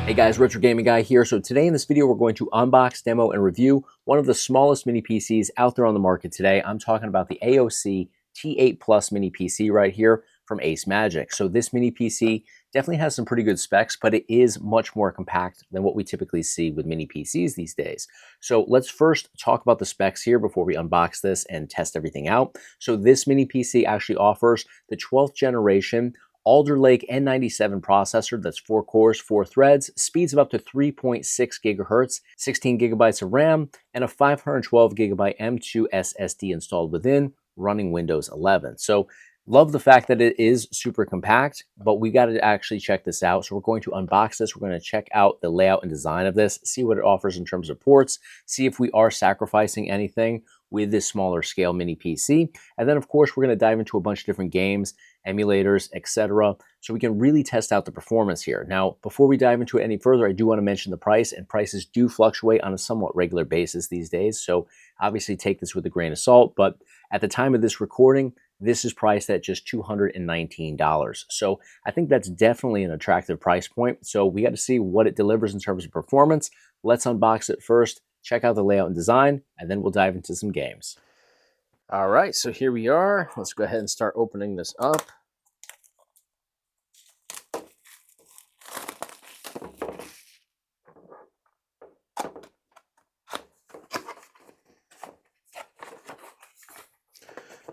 Hey guys, Retro Gaming Guy here. So today in this video, we're going to unbox, demo, and review one of the smallest mini PCs out there on the market today. I'm talking about the AOC T8PLUS mini PC right here from Ace Magic. So this mini PC definitely has some pretty good specs, but it is much more compact than what we typically see with mini PCs these days. So let's first talk about the specs here before we unbox this and test everything out. So this mini PC actually offers the 12th generation Alder Lake N97 processor that's 4 cores, 4 threads, speeds of up to 3.6 gigahertz, 16 gigabytes of RAM, and a 512 gigabyte M2 SSD installed within, running Windows 11. So love the fact that it is super compact, but we got to actually check this out. So we're going to unbox this. We're going to check out the layout and design of this, see what it offers in terms of ports, see if we are sacrificing anything with this smaller scale mini PC. And then of course, we're going to dive into a bunch of different games, emulators, etc. So we can really test out the performance here. Now, before we dive into it any further, I do want to mention the price, and prices do fluctuate on a somewhat regular basis these days. So obviously take this with a grain of salt, but at the time of this recording, this is priced at just $219. So I think that's definitely an attractive price point. So we got to see what it delivers in terms of performance. Let's unbox it first, check out the layout and design, and then we'll dive into some games. All right, so here we are. Let's go ahead and start opening this up.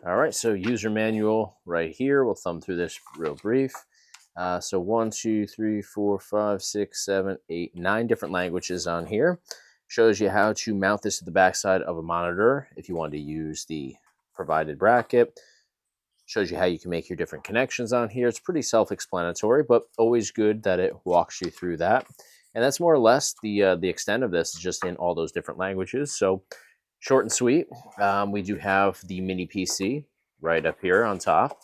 All right, so user manual right here. We'll thumb through this real brief. So 1, 2, 3, 4, 5, 6, 7, 8, 9 different languages on here. Shows you how to mount this to the backside of a monitor if you want to use the provided bracket. Shows you how you can make your different connections on here. It's pretty self-explanatory, but always good that it walks you through that. And that's more or less the extent of this, is just in all those different languages. So short and sweet. We do have the mini PC right up here on top.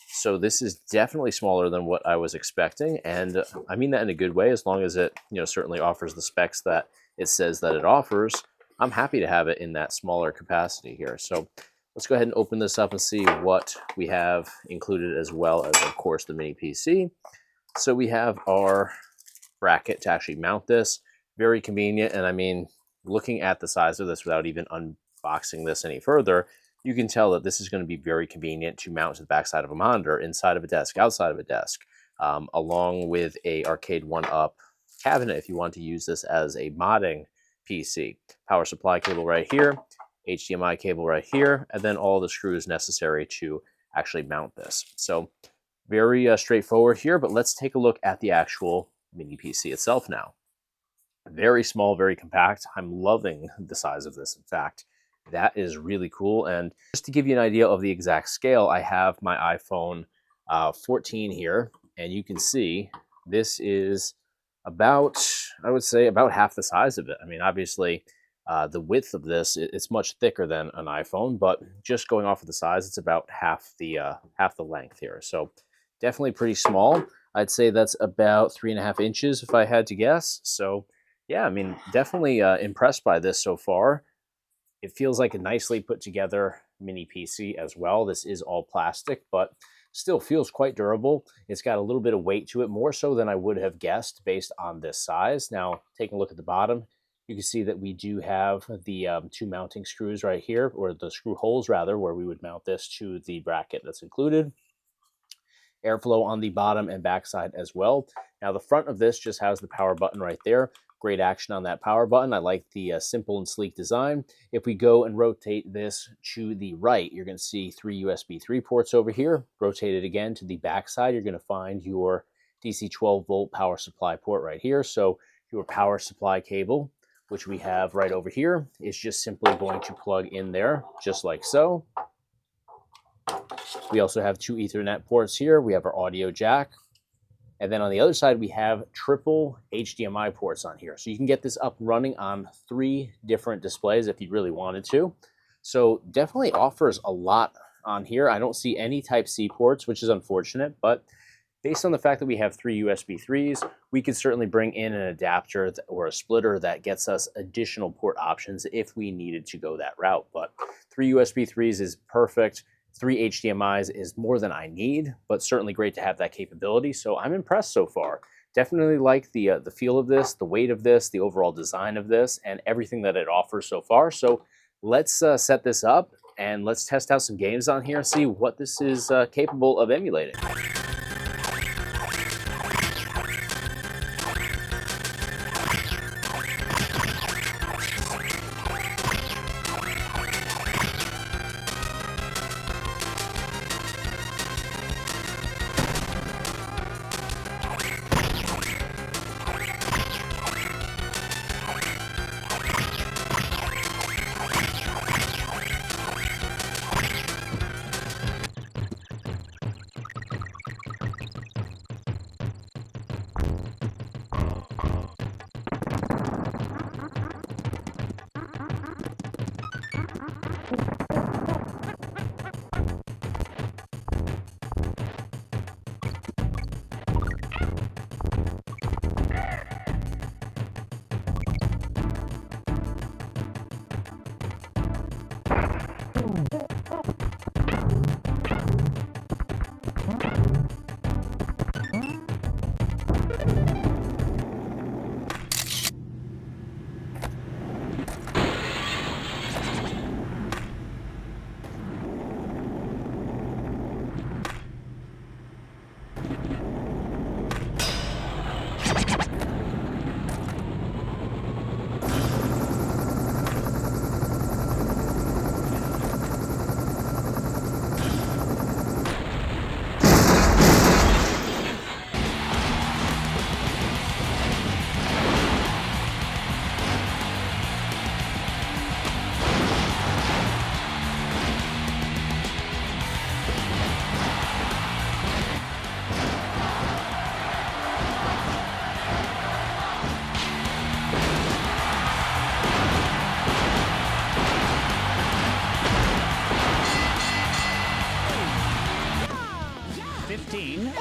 So this is definitely smaller than what I was expecting, and I mean that in a good way. As long as it, certainly offers the specs that it says that it offers, I'm happy to have it in that smaller capacity here. So let's go ahead and open this up and see what we have included, as well as, of course, the mini PC. So we have our bracket to actually mount this. Very convenient, and I mean, looking at the size of this without even unboxing this any further, you can tell that this is going to be very convenient to mount to the backside of a monitor, inside of a desk, outside of a desk, along with a Arcade 1-Up cabinet if you want to use this as a modding PC. Power supply cable right here, HDMI cable right here, and then all the screws necessary to actually mount this. So very straightforward here, but let's take a look at the actual mini PC itself now. Very small, very compact. I'm loving the size of this, in fact. That is really cool. And just to give you an idea of the exact scale, I have my iPhone 14 here, and you can see this is about, I would say, about half the size of it. I mean, obviously, the width of this, it's much thicker than an iPhone, but just going off of the size, it's about half the length here. So definitely pretty small. I'd say that's about 3.5 inches if I had to guess. So yeah, I mean, definitely impressed by this so far. It feels like a nicely put together mini PC as well. This is all plastic, but still feels quite durable. It's got a little bit of weight to it, more so than I would have guessed based on this size. Now, taking a look at the bottom, you can see that we do have the 2 mounting screws right here, or the screw holes rather, where we would mount this to the bracket that's included. Airflow on the bottom and backside as well. Now, the front of this just has the power button right there. Great action on that power button. I like the simple and sleek design. If we go and rotate this to the right, you're going to see 3 USB 3 ports over here. Rotate it again to the back side, you're going to find your DC 12-volt power supply port right here. So your power supply cable, which we have right over here, is just simply going to plug in there, just like so. We also have 2 Ethernet ports here. We have our audio jack. And then on the other side, we have triple HDMI ports on here. So you can get this up running on 3 different displays if you really wanted to. So definitely offers a lot on here. I don't see any Type-C ports, which is unfortunate, but based on the fact that we have 3 USB 3s, we could certainly bring in an adapter or a splitter that gets us additional port options if we needed to go that route. But 3 USB 3s is perfect. 3 HDMIs is more than I need, but certainly great to have that capability. So I'm impressed so far. definitely like the feel of this, the weight of this, the overall design of this, and everything that it offers so far. So let's set this up and let's test out some games on here and see what this is capable of emulating.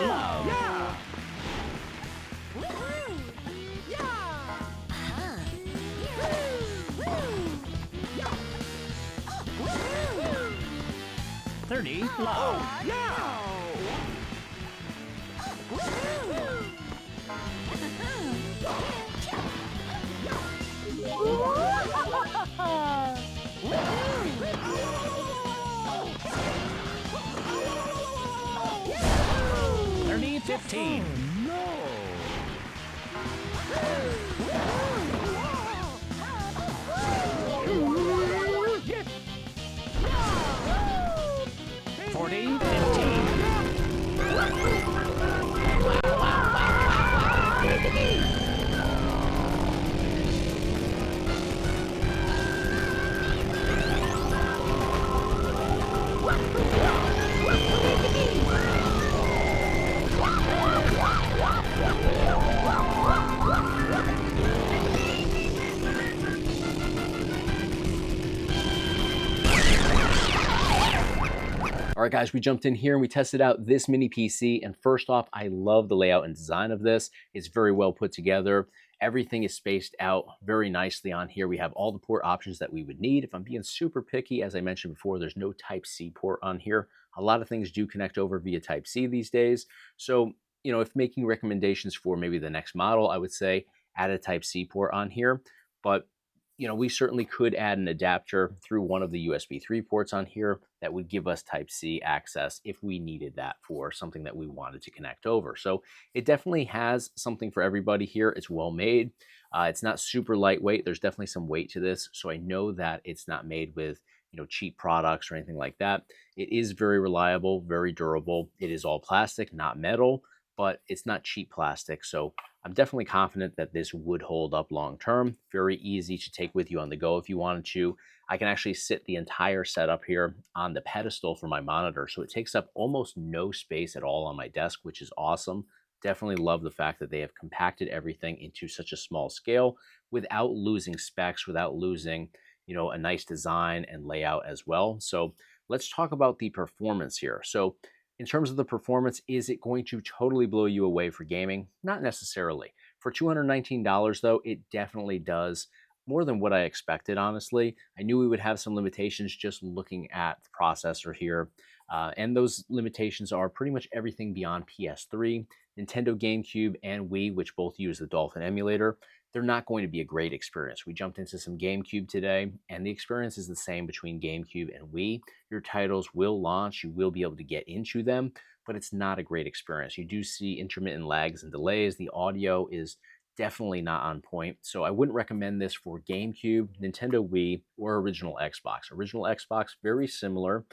Love. 30 Love. Thirty 15. No. 40 15. All right, guys, we jumped in here and we tested out this mini PC. And first off, I love the layout and design of this. It's very well put together. Everything is spaced out very nicely on here. We have all the port options that we would need. If I'm being super picky, as I mentioned before, there's no Type-C port on here. A lot of things do connect over via Type-C these days. So, if making recommendations for maybe the next model, I would say add a Type-C port on here. But we certainly could add an adapter through one of the USB 3 ports on here that would give us Type-C access if we needed that for something that we wanted to connect over. So it definitely has something for everybody here. It's well made. It's not super lightweight. There's definitely some weight to this. So I know that it's not made with cheap products or anything like that. It is very reliable, very durable. It is all plastic, not metal, but it's not cheap plastic. So I'm definitely confident that this would hold up long term. Very easy to take with you on the go if you wanted to. I can actually sit the entire setup here on the pedestal for my monitor, so it takes up almost no space at all on my desk, which is awesome. Definitely love the fact that they have compacted everything into such a small scale without losing specs, without losing, a nice design and layout as well. So let's talk about the performance here. So in terms of the performance, is it going to totally blow you away for gaming? Not necessarily. For $219 though, it definitely does more than what I expected, honestly. I knew we would have some limitations just looking at the processor here. And those limitations are pretty much everything beyond PS3. Nintendo GameCube and Wii, which both use the Dolphin emulator, they're not going to be a great experience. We jumped into some GameCube today, and the experience is the same between GameCube and Wii. Your titles will launch, you will be able to get into them, but it's not a great experience. You do see intermittent lags and delays. The audio is definitely not on point. So I wouldn't recommend this for GameCube, Nintendo Wii, or original Xbox. Original Xbox, very similar.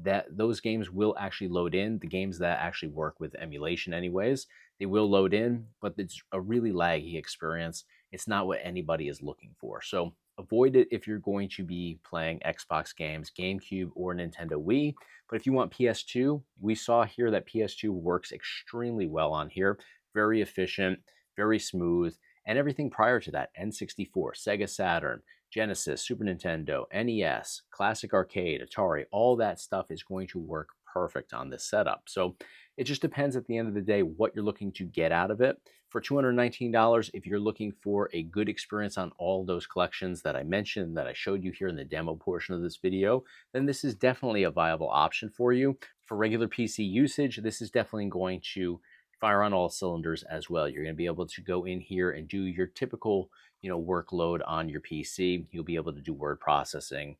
That those games will actually load in. The games that actually work with emulation, anyways, they will load in, but it's a really laggy experience. It's not what anybody is looking for. So avoid it if you're going to be playing Xbox games, GameCube, or Nintendo Wii. But if you want PS2, we saw here that PS2 works extremely well on here. Very efficient, very smooth, and everything prior to that, N64, Sega Saturn, Genesis, Super Nintendo, NES, Classic Arcade, Atari, all that stuff is going to work perfect on this setup. So it just depends at the end of the day what you're looking to get out of it. For $219, if you're looking for a good experience on all those collections that I mentioned, that I showed you here in the demo portion of this video, then this is definitely a viable option for you. For regular PC usage, this is definitely going to fire on all cylinders as well. You're going to be able to go in here and do your typical, workload on your PC. You'll be able to do word processing.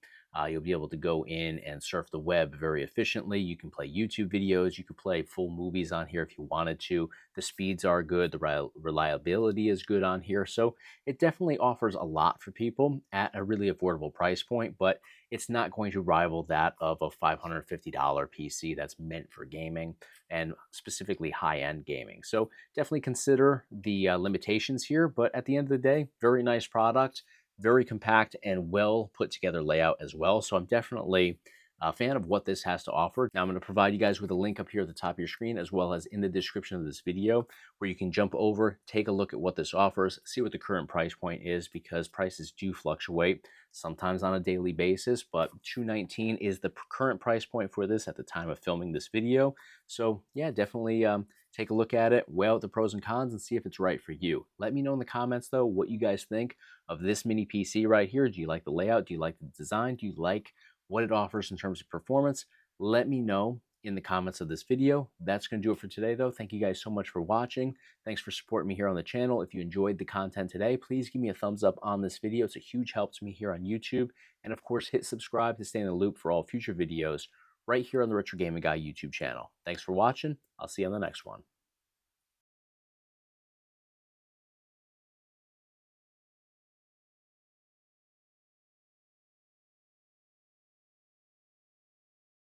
You'll be able to go in and surf the web very efficiently. You can play YouTube videos. You can play full movies on here if you wanted to. The speeds are good. The reliability is good on here. So it definitely offers a lot for people at a really affordable price point, but it's not going to rival that of a $550 PC that's meant for gaming and specifically high-end gaming. So definitely consider the limitations here, but at the end of the day, very nice product, very compact and well put together layout as well. So I'm definitely a fan of what this has to offer. Now I'm going to provide you guys with a link up here at the top of your screen, as well as in the description of this video, where you can jump over, take a look at what this offers, see what the current price point is, because prices do fluctuate sometimes on a daily basis, but $219 is the current price point for this at the time of filming this video. So yeah, definitely take a look at it, weigh out the pros and cons, and see if it's right for you. Let me know in the comments though what you guys think of this mini PC right here. Do you like the layout? Do you like the design? Do you like what it offers in terms of performance? Let me know in the comments of this video. That's going to do it for today though. Thank you guys so much for watching. Thanks for supporting me here on the channel. If you enjoyed the content today, please give me a thumbs up on this video. It's a huge help to me here on YouTube. And of course, hit subscribe to stay in the loop for all future videos right here on the Retro Gaming Guy YouTube channel. Thanks for watching. I'll see you on the next one.